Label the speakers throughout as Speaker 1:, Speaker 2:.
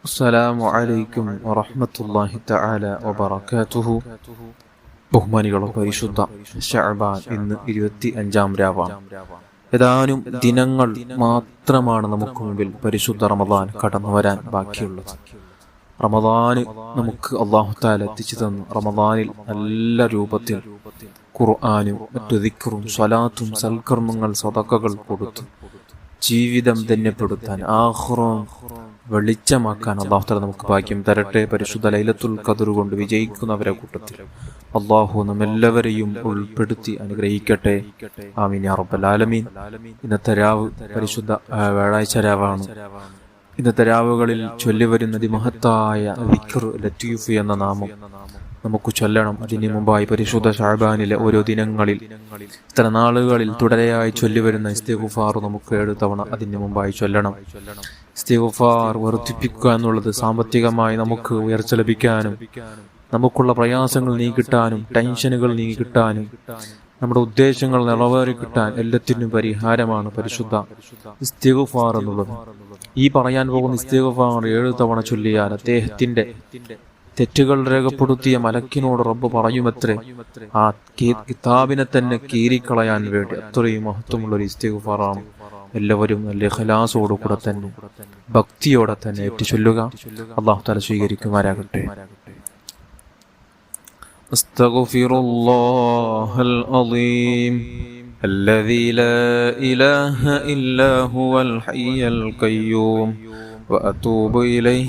Speaker 1: അസ്സലാമു അലൈക്കും വറഹ്മത്തുള്ളാഹി തആല വബറകാതുഹു. ബഹുമാനികളെ, പരിശുദ്ധ ശഅബാൻ ഇന്ന് 25-ാം രാവാണ്. ഏതാനും ദിനങ്ങൾ മാത്രമാണ് നമുക്ക് മുമ്പിൽ പരിശുദ്ധ റമദാൻ കടന്നു വരാൻ ബാക്കിയുള്ളത്. റമദാന് നമുക്ക് അല്ലാഹു തആല എത്തിച്ചു തന്നു. റമദാനിൽ നല്ല രൂപത്തിൽ ഖുർആനും മറ്റു ദിക്റും സ്വലാത്തും സൽക്കർമ്മങ്ങൾ സദഖകൾ കൊടുത്തു ജീവിതം ധന്യപ്പെടുത്താൻ, ആഖിറം വെളിച്ചമാക്കാൻ അല്ലാഹു തആല നമുക്ക് ഭാഗ്യം തരട്ടെ. പരിശുദ്ധ ലൈലത്തുൽ ഖദ്ർ കൊണ്ട് വിജയിക്കുന്നവരെ കൂട്ടത്തിൽ അല്ലാഹു നമ്മെല്ലാവരെയും ഉൾപ്പെടുത്തി അനുഗ്രഹിക്കട്ടെ. ആമീൻ യാ റബ്ബൽ ആലമീൻ. ഇന്നത്തെ രാവ് പരിശുദ്ധ വ്യാഴാഴ്ച രാവാണ്. ഇന്നത്തെ രാവുകളിൽ ചൊല്ലിവരുന്ന അതിമഹത്തായ ദിക്ർ ലത്തീഫ് എന്ന നാമം നമുക്ക് ചൊല്ലണം. അതിന് മുമ്പായി പരിശുദ്ധ ശഅബാനിലെ ഓരോ ദിനങ്ങളിൽ ഇത്ര നാളുകളിൽ തുടരെയായി ചൊല്ലിവരുന്ന ഇസ്തിഗ്ഫാർ നമുക്ക് 7 തവണ അതിന് മുമ്പായി ചൊല്ലണം. ഇസ്തിഗ്ഫാർ വർദ്ധിപ്പിക്കുക എന്നുള്ളത് സാമ്പത്തികമായി നമുക്ക് ഉയർച്ച ലഭിക്കാനും, നമുക്കുള്ള പ്രയാസങ്ങൾ നീങ്ങിക്കിട്ടാനും, ടെൻഷനുകൾ നീങ്ങിക്കിട്ടാനും, നമ്മുടെ ഉദ്ദേശങ്ങൾ നിറവേറി കിട്ടാൻ എല്ലാത്തിനും പരിഹാരമാണ് പരിശുദ്ധ ഇസ്തിഗ്ഫാർ എന്നുള്ളത്. ഈ പറയാൻ പോകുന്ന ഇസ്തിഗ്ഫാർ 7 തവണ ചൊല്ലിയാൽ അദ്ദേഹത്തിന്റെ തെറ്റുകൾ രേഖപ്പെടുത്തിയ മലക്കിനോട് റബ്ബ് പറയുമത്രേ, ആ കിതാബിനെ തന്നെ കീറിക്കളയാൻ വേണ്ടി. അത്രയും മഹത്വമുള്ളൊരു ഇസ്തിഗ്ഫാറാണ്. എല്ലാവരും നല്ല ഇഖ്ലാസോട് കൂടെ തന്നെ ഭക്തിയോടെ തന്നെ ഏറ്റു ചൊല്ലുക. അല്ലാഹു തആല സ്വീകരിക്കുമാറാകട്ടെ. അസ്തഗ്ഫിറുല്ലാഹൽ അളീം الذي لا إله إلا هو الحي القيوم وأتوب إليه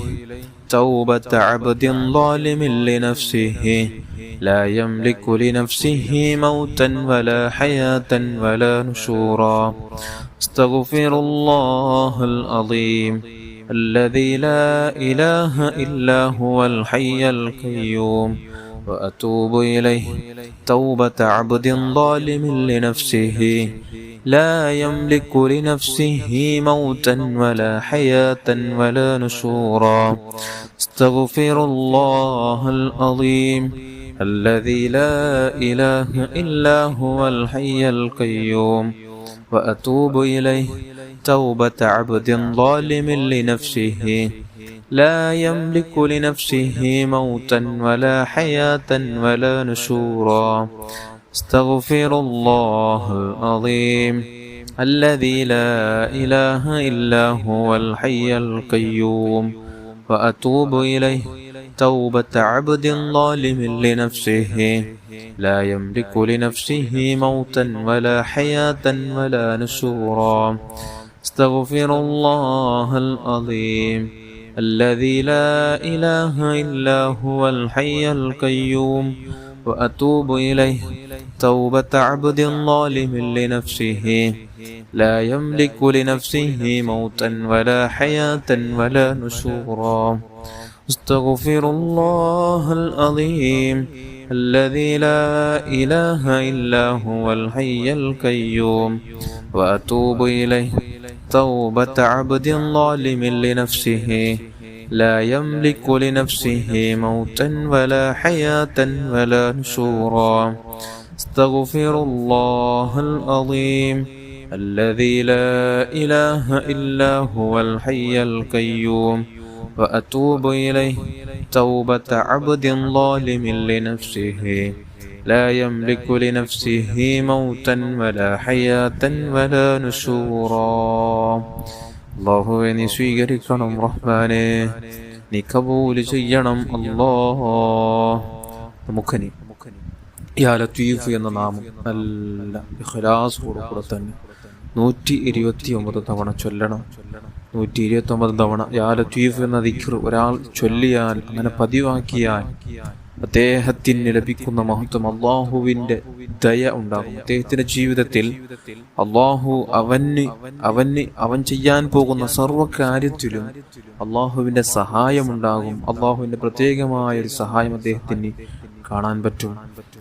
Speaker 1: توبة عبد ظالم لنفسه لا يملك لنفسه موتا ولا حياة ولا نشورا استغفر الله العظيم الذي لا إله إلا هو الحي القيوم وأتوب إليه توبة عبد ظالم لنفسه لا يملك لنفسه موتا ولا حياة ولا نشورا استغفر الله العظيم الذي لا إله إلا هو الحي القيوم وأتوب إليه توبة عبد ظالم لنفسه لا يملك لنفسه موتا ولا حياة ولا نشورا استغفر الله العظيم الذي لا إله إلا هو الحي القيوم وأتوب إليه توبة عبد ظالم لنفسه لا يملك لنفسه موتا ولا حياة ولا نشورا استغفر الله العظيم الذي لا إله إلا هو الحي القيوم وأتوب إليه توبة عبد ظالم لنفسه لا يملك لنفسه موتا ولا حياة ولا نشورا استغفر الله العظيم الذي لا إله إلا هو الحي القيوم وأتوب إليه توبة عبد ظالم لنفسه لا يملك لنفسه موتا ولا حياة ولا نشورا استغفر الله العظيم الذي لا إله إلا هو الحي القيوم وأتوب إليه توبة عبد ظالم لنفسه لا يملك لنفسه موتا ولا حياة ولا نشورا അല്ലാഹുവേ, നീ സ്വീകരിക്കണം റഹ്മാനേ, നീ കബൂൽ ചെയ്യണം അല്ലാഹ്. നമുക്കനി യാ ലത്തീഫ് എന്ന നാമം നല്ല ഇഖ്ലാസോടെ കൂടെ തന്നെ 129 തവണ ചൊല്ലണം. 129 തവണ യാ ലത്തീഫ് എന്ന ദിക്ർ ഒരാൾ ചൊല്ലിയാൽ, അങ്ങനെ പതിവാക്കിയാൽ അദ്ദേഹത്തിന് ലഭിക്കുന്ന മഹത്വം, അള്ളാഹുവിന്റെ ദയ ഉണ്ടാകും. അദ്ദേഹത്തിന്റെ ജീവിതത്തിൽ അള്ളാഹു അവൻ ചെയ്യാൻ പോകുന്ന സർവ്വ കാര്യത്തിലും അള്ളാഹുവിന്റെ സഹായം ഉണ്ടാകും. അള്ളാഹുവിന്റെ പ്രത്യേകമായ ഒരു സഹായം അദ്ദേഹത്തിന് കാണാൻ പറ്റും.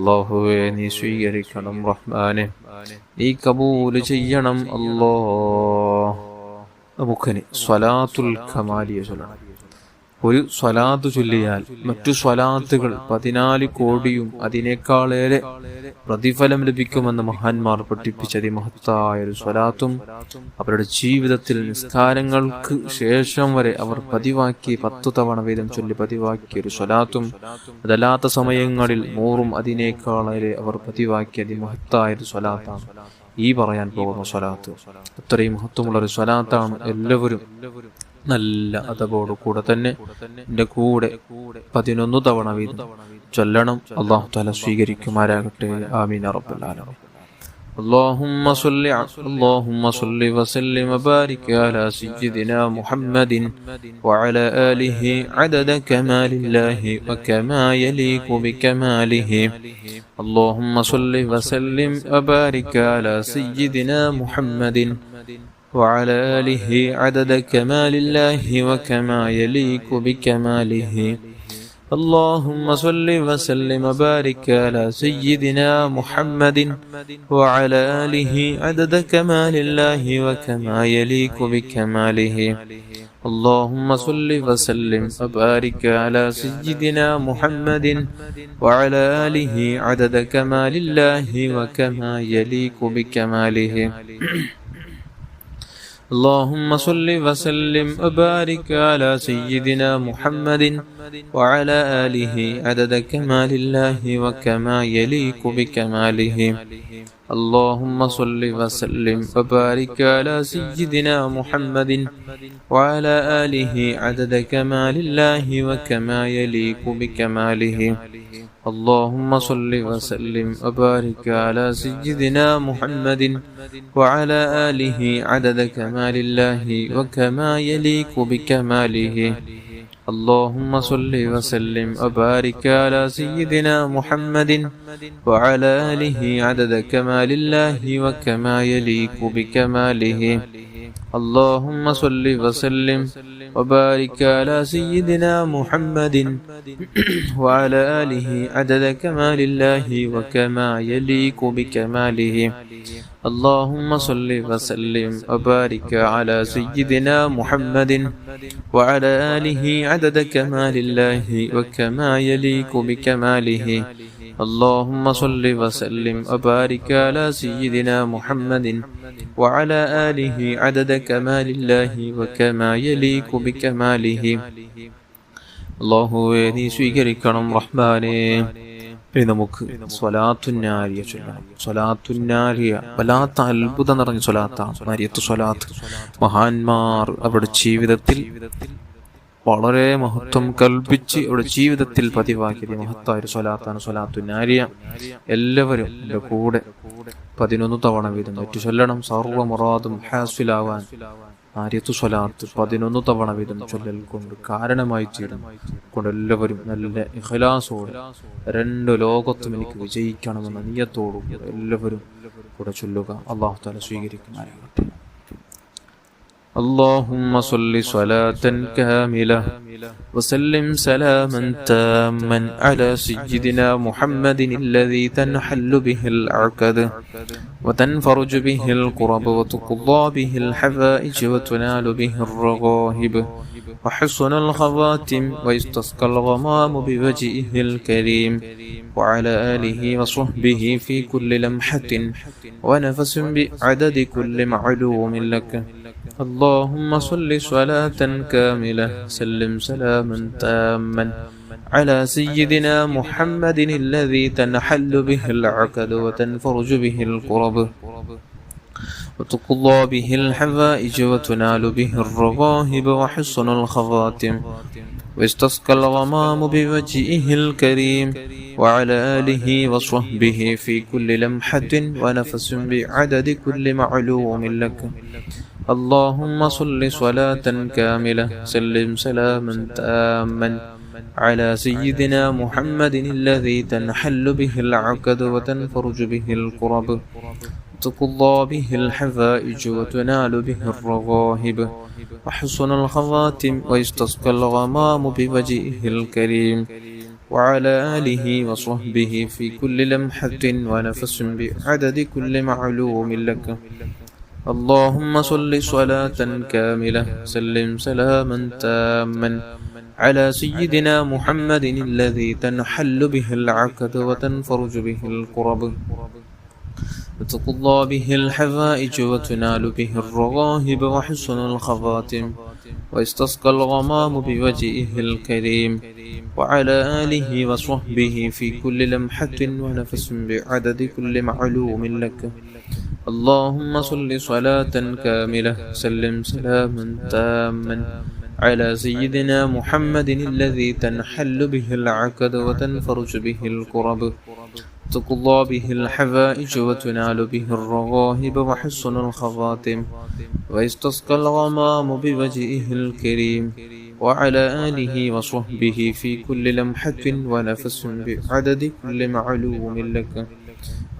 Speaker 1: അല്ലാഹുവേ നീ സ്വീകരിക്കണം റഹ്മാനെ, നീ കബൂൽ ചെയ്യണം അല്ലാഹ്. നമുക്കിനി സ്വലാത്തുൽ കമാലിയ ചൊല്ലണം. ഒരു സ്വലാത്ത് ചൊല്ലിയാൽ മറ്റു സ്വലാത്തുകൾ 14 കോടിയും അതിനേക്കാളേറെ പ്രതിഫലം ലഭിക്കുമെന്ന് മഹാന്മാർ പഠിപ്പിച്ച അതിമഹത്തായ ഒരു സ്വലാത്തും അവരുടെ ജീവിതത്തിൽ നിസ്കാരങ്ങൾക്ക് ശേഷം വരെ അവർ പതിവാക്കി 10 തവണ വീതം ചൊല്ലി പതിവാക്കിയ ഒരു സ്വലാത്തും അതല്ലാത്ത സമയങ്ങളിൽ 100ഉം അതിനേക്കാളേറെ അവർ പതിവാക്കിയ അതിമഹത്തായ ഒരു സ്വലാത്താണ് ഈ പറയാൻ പോകുന്ന സ്വലാത്ത്. അത്രയും മഹത്വമുള്ള ഒരു സ്വലാത്താണ്. എല്ലാവരും നല്ല അതബോട് കൂടെ തന്നെ എന്റെ കൂടെ 11 തവണ വീതം ചൊല്ലണം. അല്ലാഹു തആല സ്വീകരിക്കുമാരാകട്ടെ. ആമീൻ റബ്ബൽ ആലമീൻ. اللهم صل وسلم وبارك على سيدنا محمد وعلى آله عدد كمال الله وكما يليق بكماله. اللهم صل وسلم وبارك على سيدنا محمد وعلى آله عدد كمال الله وكما يليق بكماله. اللهم صل وسلم وبارك على سيدنا محمد وعلى آله عدد كمال الله وكما يليق بكماله. اللهم صل وسلم وبارك على سيدنا محمد وعلى آله عدد كمال الله وكما يليق بكماله. اللهم صل وسلم وبارك على سيدنا محمد وعلى آله عدد كمال الله وكما يليق بكماله. اللهم صل وسلم وبارك على سيدنا محمد وعلى آله عدد كمال الله وكما يليق بكماله. اللهم صل وسلم وبارك على سيدنا محمد وعلى آله عدد كمال الله وكما يليق بكماله. اللهم صل وسلم وبارك على سيدنا محمد وعلى آله عدد كمال الله وكما يليق بكماله. اللهم صل وسلم وبارك على سيدنا محمد وعلى آله عدد كمال الله وكما يليق بكماله. اللهم صل وسلم وبارك على سيدنا محمد وعلى آله عدد كمال الله وكما يليق بكماله. اللهم صل وسلم وبارك على سيدنا محمد وعلى آله عدد كمال الله وكما يليق بكماله. അല്ലാഹുവേ നീ സ്വീകരിക്കണം റഹ്മാനേ. ഇനി നമുക്ക് സ്വലാത്തുന്നാരിയ ചൊല്ലണം. സ്വലാത്തുന്നാരിയ വല്ലാത്ത അത്ഭുതം നിറഞ്ഞ സ്വലാത്താണ് നാരിയത്ത് സ്വലാത്ത്. മഹാന്മാർ അവരുടെ ജീവിതത്തിൽ വളരെ മഹത്വം കൽപ്പിച്ച് അവരുടെ ജീവിതത്തിൽ പതിവാക്കിയ മഹത്തായ ഒരു സ്വലാത്താണ് സ്വലാത്തുന്നാരിയ. എല്ലാവരും എൻ്റെ കൂടെ 11 തവണ വീതം ഏറ്റു ചൊല്ലണം. സർവ്വ മുറാദും ഹാസിലാവാൻ നാരിയത്ത് സ്വലാത്ത് 11 തവണ വീതം ചൊല്ലൽ കൊണ്ട് കാരണമായി തീരും. കൊണ്ട് എല്ലാവരും നല്ല ഇഖ്ലാസോടെ 2 ലോകത്തും എനിക്ക് വിജയിക്കണമെന്ന നിയ്യത്തോടും എല്ലാവരും കൂടെ ചൊല്ലുക. അല്ലാഹു തആല സ്വീകരിക്കുമാറാകട്ടെ. اللهم صل صلاة كاملة وسلم سلاما تاما على سيدنا محمد الذي تنحل به العقد وتنفرج به الكرب وتقضى به الحوائج وتنال به الرغائب وحسن الخواتم ويستسقى الغمام بوجهه الكريم وعلى آله وصحبه في كل لمحة ونفس بعدد كل معلوم لك. اللهم صل صلاة كاملة سلم سلاما تاما على سيدنا محمد الذي تنحل به العقد وتنفرج به الكرب وتقضى به الحوائج وتنال به الرغائب وحسن الخواتم واستسقى الغمام بوجهه الكريم وعلى آله وصحبه في كل لمحة ونفس بعدد كل معلوم لك. اللهم صل صلاة كاملة سلم سلاما تاما على سيدنا محمد الذي تنحل به العقد وتنفرج به الكرب وتقضى به الحوائج وتنال به الرغائب وحسن الخواتم ويستسقى الغمام بوجهه الكريم وعلى آله وصحبه في كل لمحة ونفس بعدد كل معلوم لك. اللهم صل صلاة كاملة سلم سلاما تاما على سيدنا محمد الذي تنحل به العقد وتنفرج به الكرب وتقضى به الحوائج وتنال به الرغائب وحسن الخواتم ويستسقى الغمام بوجهه الكريم وعلى آله وصحبه في كل لمحة ونفس بعدد كل معلوم لك. اللهم صل صلاة كاملة سلم سلاما تاما على سيدنا محمد الذي تنحل به العقد وتنفرج به الكرب تقضى به الحوائج وتنال به الرغائب وحسن الخواتم ويستسقى الغمام بوجهه الكريم وعلى آله وصحبه في كل لمحة ونفس بعدد كل معلوم لك.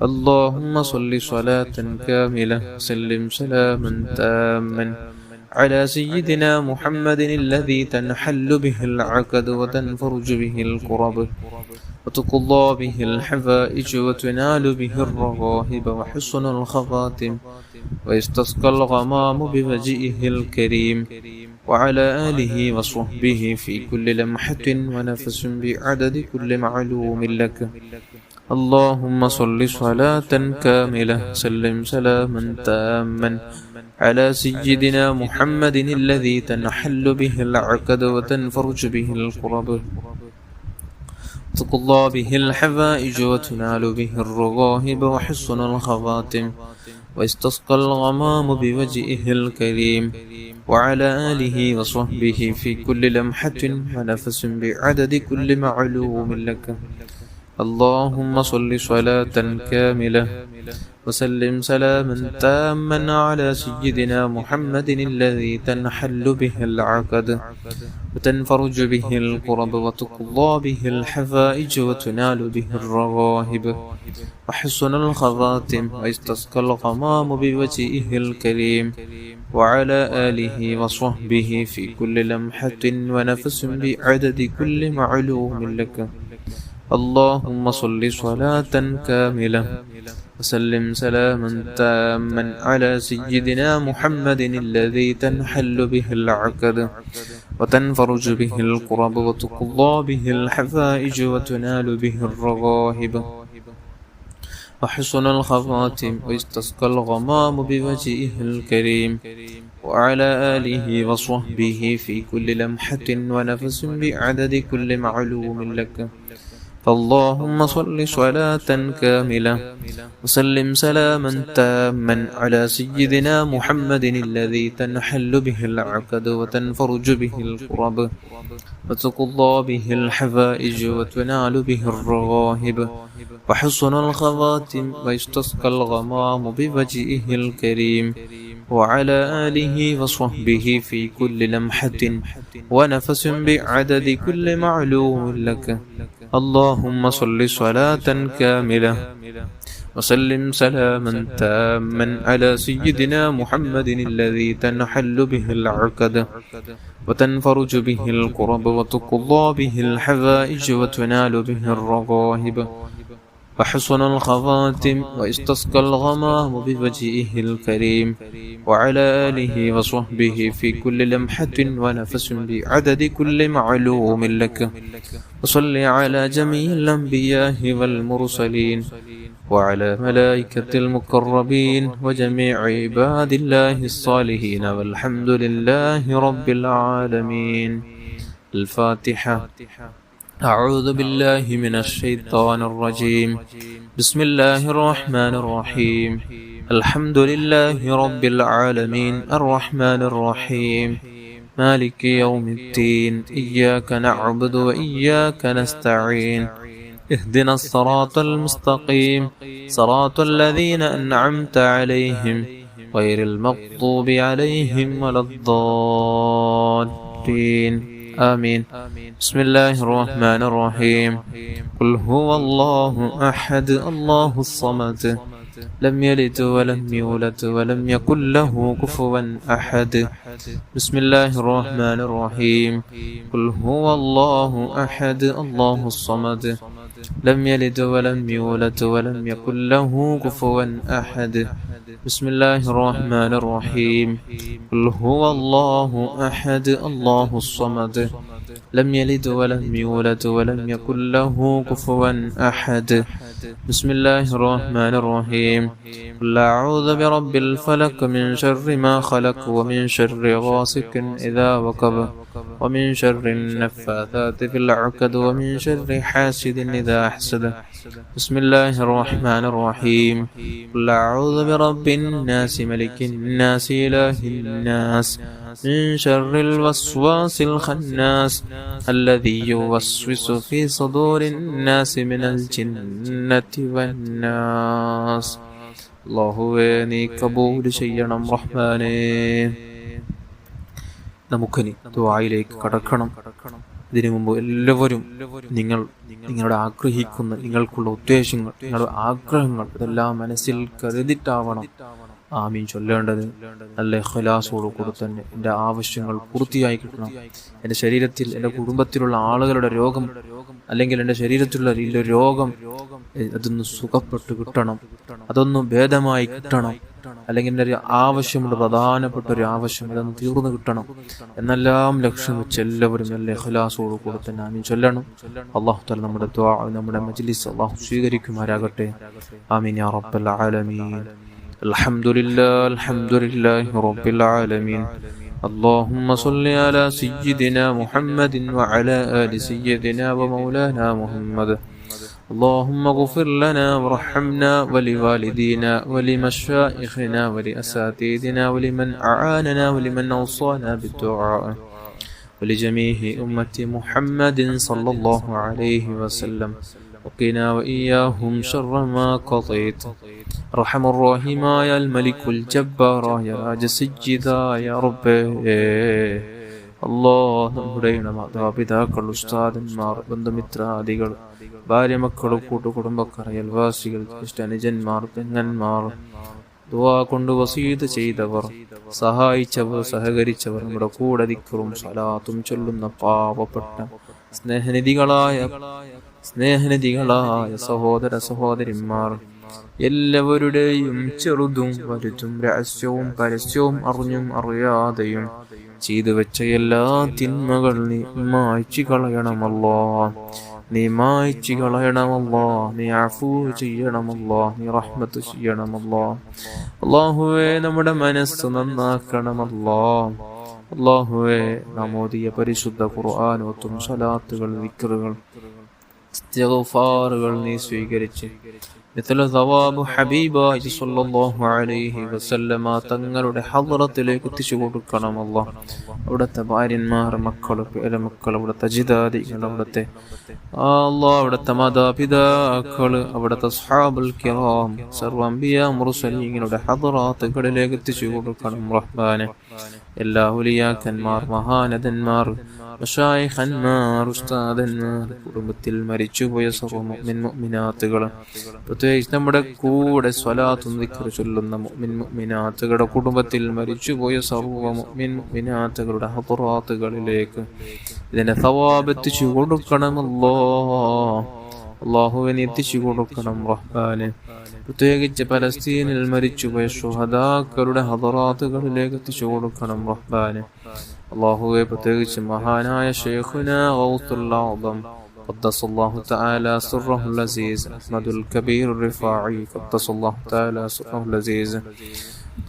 Speaker 1: اللهم صل صلاة كاملة سلم سلاما تاما على سيدنا محمد الذي تنحل به العقد وتنفرج به الكرب وتقضى به الحوائج وتنال به الرغائب وحسن الخواتم ويستسقى الغمام بوجهه الكريم وعلى آله وصحبه في كل لمحة ونفس بعدد كل معلوم لك. اللهم صل صلاة كاملة سلم سلاما تاما على سيدنا محمد الذي تنحل به العقد وتنفرج به الكرب تقضى به الحوائج وتنال به الرغائب وحسن الخواتم ويستسقى الغمام بوجهه الكريم وعلى آله وصحبه في كل لمحة ونفس بعدد كل معلوم لك. اللهم صل صلاة كاملة وسلم سلاما تاما على سيدنا محمد الذي تنحل به العقد وتنفرج به الكرب وتقضى به الحوائج وتنال به الرغائب وحسن الخواتم ويستسقى الغمام بوجهه الكريم وعلى آله وصحبه في كل لمحة ونفس بعدد كل معلوم لك. اللهم صل صلاة كاملة وسلم سلاما تاما على سيدنا محمد الذي تنحل به العقد وتنفرج به الكرب وتقضى به الحوائج وتنال به الرغائب وحسن الخواتم ويستسقى الغمام بوجهه الكريم وعلى آله وصحبه في كل لمحة ونفس بعدد كل معلوم لك. اللهم صل صلاة كاملة وسلم سلاما تاما على سيدنا محمد الذي تنحل به العقد وتنفرج به الكرب وتقضى به الحوائج وتنال به الرغائب وحسن الخواتم ويستسقى الغمام بوجهه الكريم وعلى آله وصحبه في كل لمحة ونفس بعدد كل معلوم لك. اللهم صل صلاة كاملة وسلم سلاما تاما على سيدنا محمد الذي تنحل به العقد وتنفرج به الكرب وتقضى به الحوائج وتنال به الرغائب وحسن الخواتم ويستسقى الغمام بوجهه الكريم وعلى آله وصحبه في كل لمحة ونفس بعدد كل معلوم لك. وصل على جميع الأنبياء والمرسلين وعلى ملائكة المقربين وجميع عباد الله الصالحين والحمد لله رب العالمين. الفاتحة. أعوذ بالله من الشيطان الرجيم. بسم الله الرحمن الرحيم. الحمد لله رب العالمين الرحمن الرحيم مالك يوم الدين إياك نعبد وإياك نستعين اهدنا الصراط المستقيم صراط الذين أنعمت عليهم غير المغضوب عليهم ولا الضالين آمين. بسم الله الرحمن الرحيم. قل هو الله أحد الله الصمد لم يلد ولم يولد ولم يكن له كفوا أحد. بسم الله الرحمن الرحيم. قل هو الله أحد الله الصمد لم يلد ولم يولد ولم يكن له كفوا أحد. بسم الله الرحمن الرحيم. قل هو الله أحد الله الصمد لم يلد ولم يولد ولم يكن له كفوا أحد. بسم الله الرحمن الرحيم. قل أعوذ برب الفلق من شر ما خلق ومن شر غاسق إذا وقب ومن شر النفاثات في العقد ومن شر حاسد إذا حسد. بسم الله الرحمن الرحيم. قل أعوذ برب الناس ملك الناس إله الناس من شر الوسواس الخناس الذي يوسوس في صدور الناس من الجنة والناس. അല്ലാഹുവേ നീ കബൂൽ ചെയ്യണം റഹ്മാനേ. നമുക്കിനി ദുആയിലേക്ക് കടക്കണം. ഇതിനു മുമ്പ് എല്ലാവരും നിങ്ങളുടെ ആഗ്രഹിക്കുന്ന നിങ്ങൾക്കുള്ള ഉദ്ദേശങ്ങൾ, നിങ്ങളുടെ ആഗ്രഹങ്ങൾ ഇതെല്ലാം മനസ്സിൽ കരുതിട്ടാവണം ആമീൻ ചൊല്ലേണ്ടത്. നല്ല ഇഖ്ലാസോട് കൂടി തന്നെ എൻ്റെ ആവശ്യങ്ങൾ പൂർത്തിയായി കിട്ടണം. എൻ്റെ ശരീരത്തിൽ, എൻ്റെ കുടുംബത്തിലുള്ള ആളുകളുടെ രോഗം അല്ലെങ്കിൽ എൻ്റെ ശരീരത്തിലുള്ള രോഗം അതൊന്ന് സുഖപ്പെട്ട് കിട്ടണം, അതൊന്ന് ഭേദമായി കിട്ടണം. അല്ലെങ്കിൽ എൻ്റെ ഒരു ആവശ്യമുണ്ട്, പ്രധാനപ്പെട്ട ഒരു ആവശ്യം, അതൊന്ന് തീർന്നു കിട്ടണം എന്നെല്ലാം ലക്ഷ്യം വെച്ച് എല്ലാവരും നല്ല ഇഖ്ലാസോട് കൂടി തന്നെ ആമീൻ ചൊല്ലണം. അല്ലാഹു തആല നമ്മുടെ ദുആ, നമ്മുടെ മജ്ലിസ് അല്ലാഹു സ്വീകരിക്കുമാറാകട്ടെ. ആമീൻ യാ റബ്ബൽ ആലമീൻ. അൽഹംദുലില്ലാഹി റബ്ബിൽ ആലമീൻ. اللهم صل على سيدنا محمد وعلى آل سيدنا ومولانا محمد. اللهم اغفر لنا وارحمنا ولوالدينا ولمشايخنا ولأساتذتنا ولمن أعاننا ولمن أوصانا بالدعاء ولجميع أمة محمد صلى الله عليه وسلم. وقنا وإياهم شر ما قضيت. رحم الراحم يا الملك الجبار يا راج السجدا يا رب. അല്ലാഹ് നമ്മുടെ മാതാപിതാക്കൾ, ഉസ്താദന്മാർ, ബന്ധുമിത്രാദികൾ, ഭാര്യ, മക്കൾ, കൂട്ടുകുടുംബക്കാർ, അയൽവാസികൾ, അനുജന്മാർ, പെങ്ങന്മാർ, ദുആ കൊണ്ട് വസീയത്ത് ചെയ്തവർ, സഹായിച്ചവർ, സഹകരിച്ചവർ, നമ്മുടെ കൂടെ ദിക്റും സ്വലാത്തും ചൊല്ലുന്ന പാവപ്പെട്ട സ്നേഹനിധികളായ സഹോദര സഹോദരിമാർ എല്ലാവരുടെയും ചെറുതും വലുതും രഹസ്യവും പരസ്യവും അറിഞ്ഞും അറിയാതെയും ചെയ്തു വെച്ച എല്ലാ തിന്മകൾ നീ മായ്ച്ചു കളയണമല്ലോ, നീ മായ്ച്ചു കളയണമല്ലോ, നീ അഫൂ ചെയ്യണമല്ലോ, നീ റഹ്മത്ത് ചെയ്യണമല്ലോ. അല്ലാഹുവേ നമ്മുടെ മനസ്സ് നന്നാക്കണമല്ലോ. അല്ലാഹുവേ നാം ഓതിയ പരിശുദ്ധ ഖുർആനോത്തും സ്വലാത്തുകൾ, ദിക്റുകൾ, ഇസ്തിഗ്ഫാറുകൾ നീ സ്വീകരിച്ച് മിത്ല സവാബ് ഹബീബായി സ്വല്ലല്ലാഹു അലൈഹി വസല്ലമ തങ്ങളുടെ ഹദ്റത്തിലേക്ക് എത്തിച്ചു കൊടുക്കണമല്ലോ. അവിടുത്തെ ഭാര്യന്മാർ, മക്കൾ, പേരമക്കൾ, അവിടുത്തെ ജിദാദികൾ, അവിടുത്തെ അവിടുത്തെ മാതാപിതാക്കൾ, അവിടുത്തെ സ്വഹാബുൽ കിറാം, സർവ്വ അംബിയാ മുർസലീങ്ങളുടെ ഹദ്റാത്തുകളിലേക്ക് എത്തിച്ചു കൊടുക്കണം റഹ്മാനെ. എല്ലാ ഉലിയാക്കന്മാർ, മഹാനദന്മാർ, മശായിഖന്മാർ, ഉസ്താദന്മാർ, കുടുംബത്തിൽ മരിച്ചുപോയ സർവ്വ മുഅ്മിൻ മുഅ്മിനാത്തുകൾ, പ്രത്യേകിച്ച് നമ്മുടെ കൂടെ സ്വലാത്തും ദിക്റ് ചൊല്ലുന്ന മുഅ്മിൻ മുഅ്മിനാത്തുകളുടെ കുടുംബത്തിൽ മരിച്ചുപോയ സർവ്വ മുഅ്മിൻ മുഅ്മിനാത്തുകളുടെ ഹദ്റാത്തുകളിലേക്ക് ഇതിന്റെ സവാബ് എത്തിച്ചു കൊടുക്കണമല്ലോ. അല്ലാഹുവിനെ എത്തിച്ചു കൊടുക്കണം റഹ്മാനെ. പ്രത്യേകിച്ച് പലസ്തീനിൽ മരിച്ചുപോയ ശുഹദാക്കളുടെ ഹദറാത്തുകളിലേക്ക് എത്തിച്ചു കൊടുക്കണം റഹ്മാനെ. അല്ലാഹുവെ പ്രത്യേകിച്ച് മഹാനായ ശൈഖുനാ ഗൗസുൽ ആദം ഖദ്ദസല്ലാഹു തആല സിർറഹുൽ അസീസ് അഹ്മദുൽ കബീർ റിഫാഇ ഖദ്ദസല്ലാഹു തആല സിർറഹുൽ അസീസ്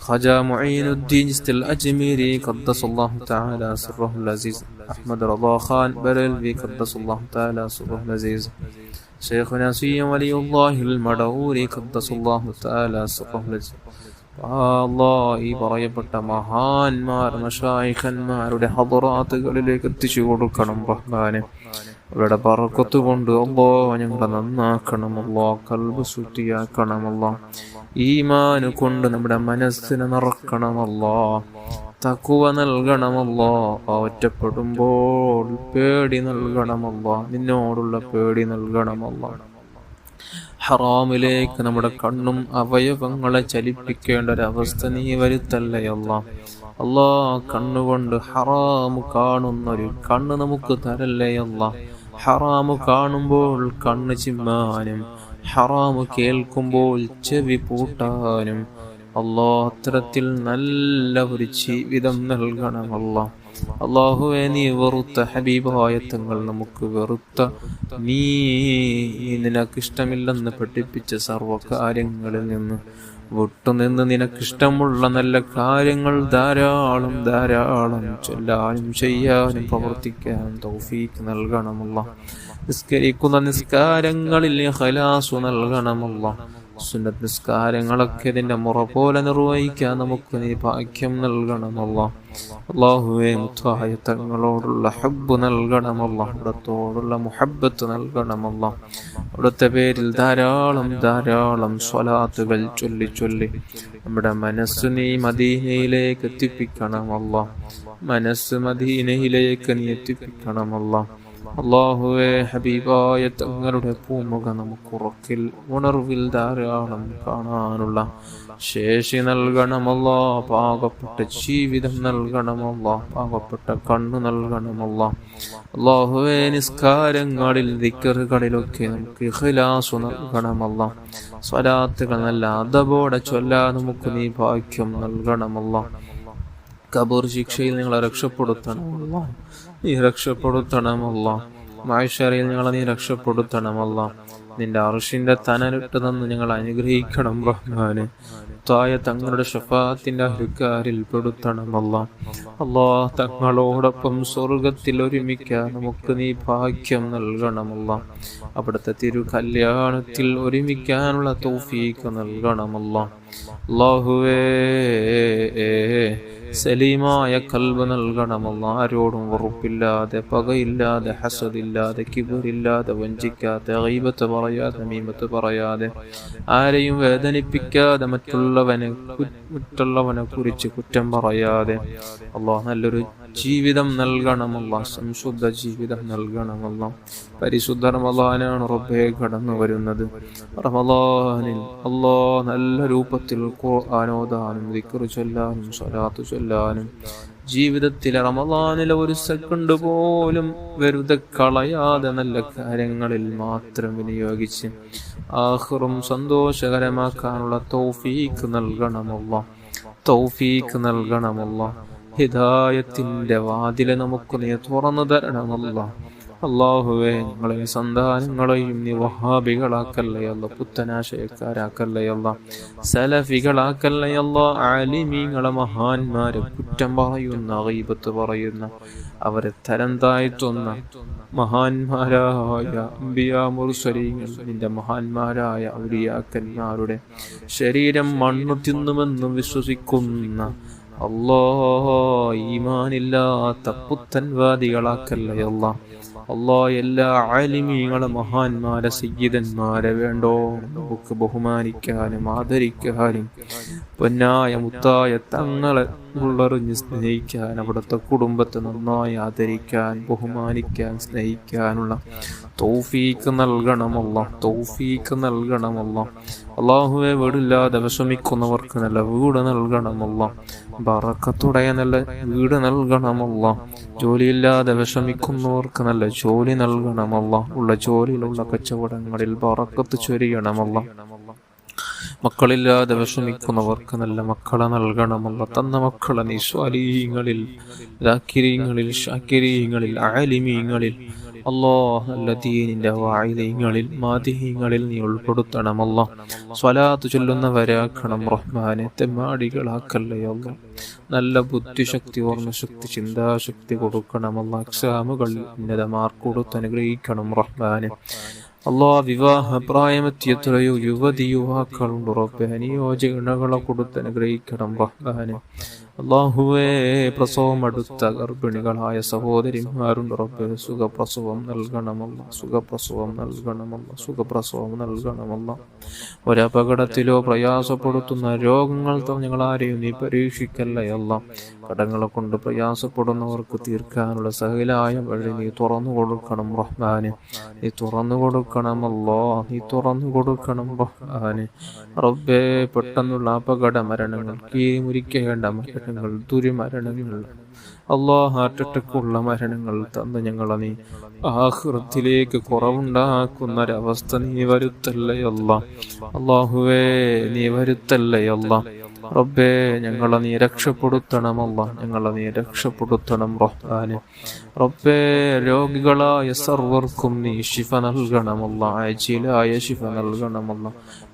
Speaker 1: ഖജാ മുഈനുദ്ദീൻ ഇസ്തിൽ അജ്മീരി ഖദ്ദസല്ലാഹു തആല സിർറഹുൽ അസീസ് അഹ്മദ് റളാ ഖാൻ ബറൽവി ഖദ്ദസല്ലാഹു തആല സിർറഹുൽ അസീസ് ശൈഖുനാ സിയ്യ വലിയുല്ലാഹിൽ മദഊരി ഖദ്ദസല്ലാഹു തആല സിർറഹുൽ അസീസ്. ഈ പറയപ്പെട്ട മഹാന്മാർ, മശായിഖന്മാരുടെ ഹദറാത്തുകളിലേക്ക് എത്തിച്ചു കൊടുക്കണം റഹ്മാനെ. അവരുടെ ബറക്കത്ത് കൊണ്ട് അല്ലാഹ് ഞങ്ങളെ നന്നാക്കണമല്ലോ, ഖൽബ് ശുദ്ധിയാക്കണമല്ലോ, ഈമാൻ കൊണ്ട് നമ്മുടെ മനസ്സിനെ നിറക്കണമല്ലോ, തഖ്വ നൽകണമല്ലോ, ഒറ്റപ്പെടുമ്പോൾ പേടി നൽകണമല്ലോ, നിന്നോടുള്ള പേടി നൽകണമല്ലോ. ഹറാമിലേക്ക് നമ്മുടെ കണ്ണും അവയവങ്ങളെ ചലിപ്പിക്കേണ്ട ഒരവസ്ഥ നീ വരുത്തല്ലേ അല്ലാ. അല്ലാ, കണ്ണുകൊണ്ട് ഹറാമ് കാണുന്നൊരു കണ്ണ് നമുക്ക് തരല്ലേ അല്ലാ. ഹറാമ് കാണുമ്പോൾ കണ്ണ് ചിമ്മാനും ഹറാമ് കേൾക്കുമ്പോൾ ചെവി പൂട്ടാനും അല്ലാ അത്തരത്തിൽ നല്ല ഒരു ജീവിതം നൽകണമല്ലാ. അല്ലാഹുവേ, നീ വെറുത്ത ഹബീബായ തങ്ങൾ നമുക്ക് വെറുത്ത നീ നിനക്കിഷ്ടമില്ലെന്ന് പഠിപ്പിച്ച സർവകാര്യങ്ങളിൽ നിന്ന് വിട്ടുനിന്ന് നിനക്കിഷ്ടമുള്ള നല്ല കാര്യങ്ങൾ ധാരാളം ധാരാളം ചൊല്ലാനും ചെയ്യാനും പ്രവർത്തിക്കാനും തൗഫീഖ് നൽകണമല്ലാ. നിസ്കരിക്കുന്ന നിസ്കാരങ്ങളിൽ ഖലാസ് നൽകണമല്ലാ. സുന്നത്ത് നിസ്കാരങ്ങളൊക്കെ ഇതിന്റെ മുറ പോലെ നിർവഹിക്കാൻ നമുക്ക് നീ ഭാഗ്യം നൽകണമല്ലാ. അല്ലാഹുവേ, മുത്തായ തങ്ങളോടുള്ള ഹബ്ബ് നൽകണമല്ലാ. അവിടത്തോടുള്ള മുഹബ്ബത്ത് നൽകണമല്ലാ. അവിടുത്തെ പേരിൽ ധാരാളം ധാരാളം സ്വലാത്തുകൾ ചൊല്ലി ചൊല്ലി നമ്മുടെ മനസ്സ് നീ മദീനയിലേക്ക് എത്തിപ്പിക്കണമല്ലാ. മനസ്സ് മദീനയിലേക്ക് നീ എത്തിപ്പിക്കണമല്ലാ. അല്ലാഹുവേ, ഹബീബായ തങ്ങളുടെ പൂമുഖ നമുക്ക് ഉറക്കിൽ ഉണർവിൽ ധാരാളം കാണാനുള്ള ശേഷി നൽകണമല്ലാ. പാകപ്പെട്ട ജീവിതം നൽകണമല്ലാ. പാകപ്പെട്ട കണ്ണ് നൽകണമല്ലാ. അല്ലാഹുവേ, നിസ്കാരങ്ങളിൽ ദിക്റുകളിലൊക്കെ നമുക്ക് ഇഖ്ലാസ് നൽകണമല്ലാ. സ്വലാത്തുകൾ നല്ല അദബോടെ ചൊല്ലാൻ നമുക്ക് നീ ഭാഗ്യം നൽകണമല്ലാ. ഖബർ ശിക്ഷയിൽ നിങ്ങളെ രക്ഷപ്പെടുത്തണമല്ലാ. നീ രക്ഷപ്പെടുത്തണമല്ലാ. മഹ്ശറിൽ ഞങ്ങളെ നീ രക്ഷപ്പെടുത്തണമല്ലാ. നിന്റെ അർശിന്റെ തണലിട്ട് നിന്ന് ഞങ്ങൾ അനുഗ്രഹിക്കണം റഹ്മാനെ. തായ തങ്ങളുടെ ശഫാഅത്തിന്റെ അഹ്ലുകാരിൽ പെടുത്തണമല്ലാ. അല്ലാ, തങ്ങളോടൊപ്പം സ്വർഗത്തിൽ ഒരുമിക്കാൻ നമുക്ക് നീ ഭാഗ്യം നൽകണമല്ലാ. അവിടുത്തെ തിരു കല്യാണത്തിൽ ഒരുമിക്കാനുള്ള തൗഫീഖ് നൽകണമല്ലാ. അല്ലാഹുവേ, സലീമായ കൽബ് നൽകണമല്ലാ. ആരോടും വെറുപ്പില്ലാതെ, പകയില്ലാതെ, ഹസദില്ലാതെ, കിബറില്ലാതെ, വഞ്ചിക്കാതെ, ഗീബത്ത് പറയാതെ, നമീമത്ത് പറയാതെ, ആരെയും വേദനിപ്പിക്കാതെ, മറ്റുള്ളവനെ കുറിച്ച് കുറ്റം പറയാതെ അല്ലാഹ് നല്ലൊരു ജീവിതം നൽകണമല്ലാ. സംശുദ്ധ ജീവിതം നൽകണമല്ലാ. പരിശുദ്ധ റമളാനാണ് റബ്ബേ കടന്നു വരുന്നത്. റമളാനിൽ അല്ലാഹ് നല്ല രൂപത്തിൽ ഖുർആൻ ഓതാനും ദിക്ർ ചൊല്ലാനും സ്വലാത്ത് ചൊല്ലാനും ജീവിതത്തിലെ റമളാനിലെ ഒരു സെക്കൻഡ് പോലും വെറുതെ കളയാതെ നല്ല കാര്യങ്ങളിൽ മാത്രം വിനിയോഗിച്ച് ആഖിറും സന്തോഷകരമാക്കാനുള്ള തൗഫീഖ് നൽകണമല്ലാ. തൗഫീഖ് നൽകണമല്ലാ. ഹിദായത്തിന്റെ വാതില് നമുക്ക് നീ തുറന്നു തരണമല്ലാ. അല്ലാഹുവേ, ഞങ്ങളെയും സന്താനങ്ങളെയും നീ വഹാബികളാക്കല്ലേ അല്ലാ. പുത്തനാശയക്കാരാക്കല്ലേ അല്ലാ. സലഫികളാക്കല്ലേ അല്ലാ. ആലിമീങ്ങളെ മഹാന്മാരെ കുറ്റം പറയുന്ന, ഗീബത്ത് പറയുന്ന, അവരെ തരം താഴ്ത്തുന്ന മഹാന്മാരായ അംബിയാ മുർസലീങ്ങൾ, നിന്റെ മഹാന്മാരായ ഔലിയാക്കന്മാരുടെ ശരീരം മണ്ണു തിന്നുമെന്നും വിശ്വസിക്കുന്ന അല്ലാഹ് ഈമാനില്ലാത്ത പുത്തൻവാദികളാക്കല്ലേ അല്ലാ. അല്ലാഹ്, എല്ലാ ആലിമീങ്ങളെ മഹാന്മാരെ സയ്യിദന്മാരെ വേണ്ടോ നമുക്ക് ബഹുമാനിക്കാനും ആദരിക്കാനും പൊന്നായ മുത്തായ തങ്ങളെ ഉള്ളറിഞ്ഞ് സ്നേഹിക്കാൻ, അവിടുത്തെ കുടുംബത്തെ നന്നായി ആദരിക്കാൻ, ബഹുമാനിക്കാൻ, സ്നേഹിക്കാനുള്ള തൗഫീഖ് നൽകണമല്ലാ. തൗഫീഖ് നൽകണമല്ലാ. അല്ലാഹുവേ, വീടില്ലാതെ വിഷമിക്കുന്നവർക്ക് നല്ല വീട് നൽകണമല്ലാ. ബറക്കത്തുடைய നല്ല വീട് നൽകണമല്ലാ. ജോലിയില്ലാതെ വിഷമിക്കുന്നവർക്ക് നല്ല ജോലി നൽകണമല്ലാ. ഉള്ള ജോലിയിലുള്ള കച്ചവടങ്ങളിൽ ബറക്കത്ത് ചൊരിയണമല്ലാ. മക്കളില്ലാതെ വിഷമിക്കുന്നവർക്ക് നല്ല മക്കളെ നൽകണമല്ലാ. തന്ന മക്കളെ നീ സ്വാലിഹീങ്ങളിൽ, ദാക്കിരീങ്ങളിൽ, ഷാക്കിരീങ്ങളിൽ, ആലിമീങ്ങളിൽ അല്ലാഹ് നല്ല ദീനിന്റെ വാഇദീങ്ങളിൽ, മാദിഹീങ്ങളിൽ നീ ഉൾപ്പെടുത്തണമല്ലാ. സ്വലാത്ത് ചൊല്ലുന്നവരാക്കണം റഹ്മാനെ. തെമ്മാടികളാക്കല്ലേ അല്ലാ. നല്ല ബുദ്ധിശക്തി, ഓർമ്മശക്തി, ചിന്താശക്തി കൊടുക്കണമല്ലാ. എക്സാമുകൾ ഉന്നത മാർക്ക് കൊടുത്ത് അനുഗ്രഹിക്കണം റഹ്മാനെ. അല്ലാഹ്, വിവാഹ പ്രായമെത്തിയ എത്രയോ യുവതി യുവാക്കളുണ്ട് റബ്ബേ. അനുയോജ്യകളെ കൊടുത്ത് അനുഗ്രഹിക്കണം റഹ്മാനെ. അല്ലാഹുവേ, പ്രസവം അടുത്ത ഗർഭിണികളായ സഹോദരിമാരുണ്ട് റബ്ബേ. സുഖപ്രസവം നൽകണമല്ല. സുഖപ്രസവം നൽകണമല്ല. സുഖപ്രസവം നൽകണമല്ല. ഒരപകടത്തിലോ പ്രയാസപ്പെടുത്തുന്ന രോഗങ്ങൾ ഞങ്ങൾ ആരെയും നീ പരീക്ഷിക്കല്ലേ അല്ലാ. കടങ്ങളെ കൊണ്ട് പ്രയാസപ്പെടുന്നവർക്ക് തീർക്കാനുള്ള സഹലായ വഴി നീ തുറന്നു കൊടുക്കണം റഹ്മാനെ. നീ തുറന്നു കൊടുക്കണം അല്ലാ, നീ തുറന്നു കൊടുക്കണം റഹ്മാനെ. റബ്ബേ, പെട്ടെന്നുള്ള അപകട മരണങ്ങൾ, കീറിമുറിക്കേണ്ട മരണങ്ങൾ, ദുരിമരണങ്ങൾ, ഹാർട്ട് അറ്റാക്കുള്ള മരണങ്ങൾ തന്ന് ഞങ്ങളെ നീ ആഖിറത്തിലേക്ക് കുറവുണ്ടാക്കുന്നൊരവസ്ഥ നീ വരുത്തല്ലേ അല്ലാ. അല്ലാഹുവേ, നീ വരുത്തല്ലേ അല്ലാ. റബ്ബേ, ഞങ്ങളെ നീ രക്ഷപ്പെടുത്തണമല്ല, ഞങ്ങളെ നീ രക്ഷപ്പെടുത്തണം റഹ്മാനെ. റബ്ബേ, രോഗികളായ സർവർക്കും നീ ശിഫ നൽകണമല്ല, ആജിലായ ശിഫ നൽകണമല്ല,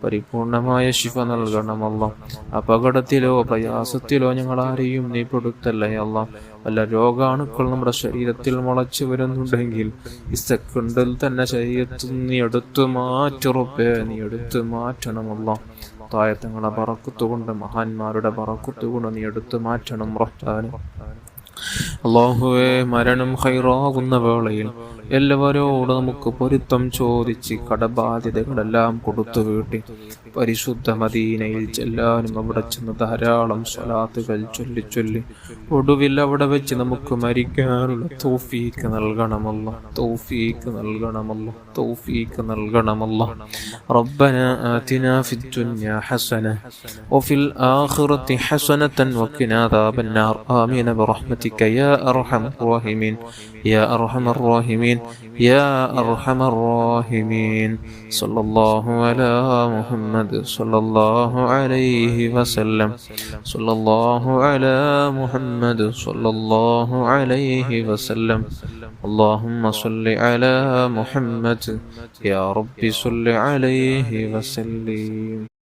Speaker 1: പരിപൂർണമായ ശിഫ നൽകണമല്ല. അപകടത്തിലോ പ്രയാസത്തിലോ ഞങ്ങളാരെയും നീ പെടുത്തല്ലേ അല്ല. വല്ല രോഗാണുക്കൾ നമ്മുടെ ശരീരത്തിൽ മുളച്ചു വരുന്നുണ്ടെങ്കിൽ ഈ സെക്കൻഡിൽ തന്നെ ശരീരത്തിൽ നീ എടുത്തു മാറ്റുറപ്പേ, നീ എടുത്തു മാറ്റണമല്ല. താഴത്തങ്ങളെ ബറക്കത്തുകൊണ്ട്, മഹാന്മാരുടെ ബറക്കത്തുകൊണ്ട് നീ എടുത്തു മാറ്റണം റഹ്മാനെ. അല്ലാഹുവേ, മരണം ഖൈറാകുന്ന വേളയിൽ എല്ലാവരോട് നമുക്ക് പൊരുത്തം ചോദിച്ച് കടബാധ്യതകളെല്ലാം കൊടുത്തു വീട്ടി പരിശുദ്ധ മദീനയിൽ ചെല്ലാനും അവിടെ ചെന്ന് ധാരാളം സ്വലാത്തുകൾ ചൊല്ലി ഒടുവിൽ അവിടെ വെച്ച് നമുക്ക് മരിക്കാനുള്ള തൗഫീക്ക് നൽകണമല്ല, തൗഫീക്ക് നൽകണമല്ല, തൗഫീക്ക് നൽകണമല്ല. റബ്ബനാ ആതിനാ ഫിദ്ദുനിയാ ഹസന വഫിൽ ആഖിറതി ഹസനതൻ വഖിനാ അദാബന്നാർ. ആമീൻ ബിറഹ്മതിക യാ അർഹമർ റഹീമീൻ, യാ അർഹമർ റഹീമീൻ, യാ അർഹമർ റഹീമീൻ. സല്ലല്ലാഹു അലാ മുഹമ്മദ് സല്ലല്ലാഹു അലൈഹി വസല്ലം, സല്ലല്ലാഹു അലാ മുഹമ്മദ് സല്ലല്ലാഹു അലൈഹി വസല്ലം. اللهم صل على محمد يا رب صل عليه وسلم.